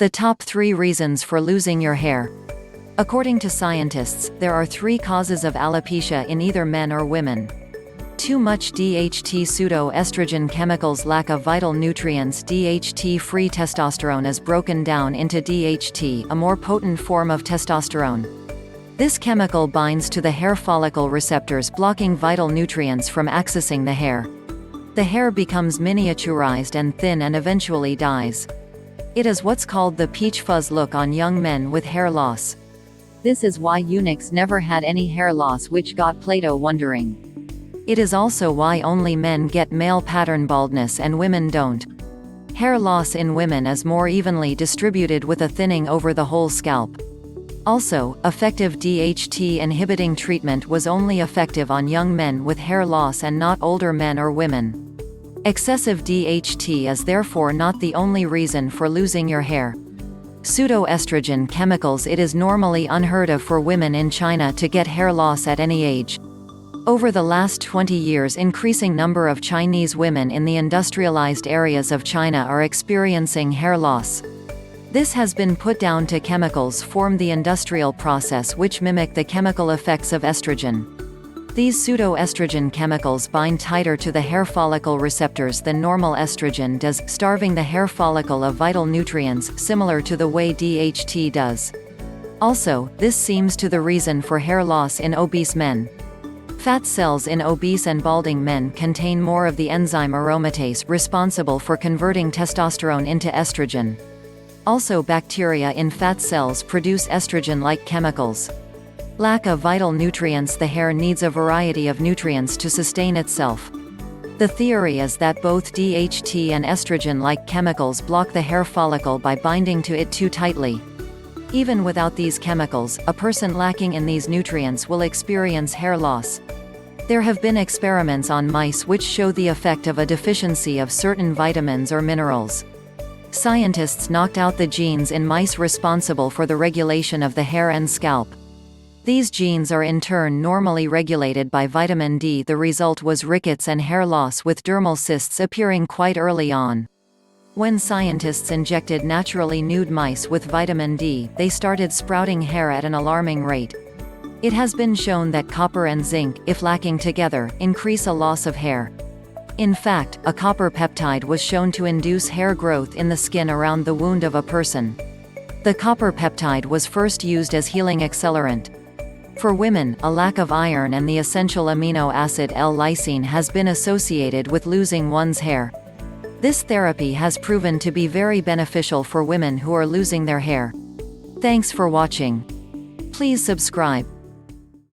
The top 3 reasons for losing your hair. According to scientists, there are 3 causes of alopecia in either men or women. Too much DHT. Pseudo-oestrogen chemicals lack of vital nutrients. DHT-free testosterone is broken down into DHT, a more potent form of testosterone. This chemical binds to the hair follicle receptors, blocking vital nutrients from accessing the hair. The hair becomes miniaturized and thin and eventually dies. It is what's called the peach fuzz look on young men with hair loss. This is why eunuchs never had any hair loss, which got Plato wondering. It is also why only men get male pattern baldness and women don't. Hair loss in women is more evenly distributed with a thinning over the whole scalp. Also, effective DHT inhibiting treatment was only effective on young men with hair loss and not older men or women. Excessive DHT is therefore not the only reason for losing your hair. Pseudo-oestrogen chemicals. It is normally unheard of for women in China to get hair loss at any age. Over the last 20 years, increasing number of Chinese women in the industrialized areas of China are experiencing hair loss. This has been put down to chemicals formed the industrial process which mimic the chemical effects of estrogen. These pseudo-estrogen chemicals bind tighter to the hair follicle receptors than normal estrogen does, starving the hair follicle of vital nutrients, similar to the way DHT does. Also, this seems to the reason for hair loss in obese men. Fat cells in obese and balding men contain more of the enzyme aromatase, responsible for converting testosterone into estrogen. Also, bacteria in fat cells produce estrogen-like chemicals. Lack of vital nutrients. The hair needs a variety of nutrients to sustain itself. The theory is that both DHT and estrogen-like chemicals block the hair follicle by binding to it too tightly. Even without these chemicals, a person lacking in these nutrients will experience hair loss. There have been experiments on mice which show the effect of a deficiency of certain vitamins or minerals. Scientists knocked out the genes in mice responsible for the regulation of the hair and scalp. These genes are in turn normally regulated by vitamin D. The result was rickets and hair loss, with dermal cysts appearing quite early on. When scientists injected naturally nude mice with vitamin D, they started sprouting hair at an alarming rate. It has been shown that copper and zinc, if lacking together, increase a loss of hair. In fact, a copper peptide was shown to induce hair growth in the skin around the wound of a person. The copper peptide was first used as healing accelerant. For women, a lack of iron and the essential amino acid L-lysine has been associated with losing one's hair. This therapy has proven to be very beneficial for women who are losing their hair. Thanks for watching. Please subscribe.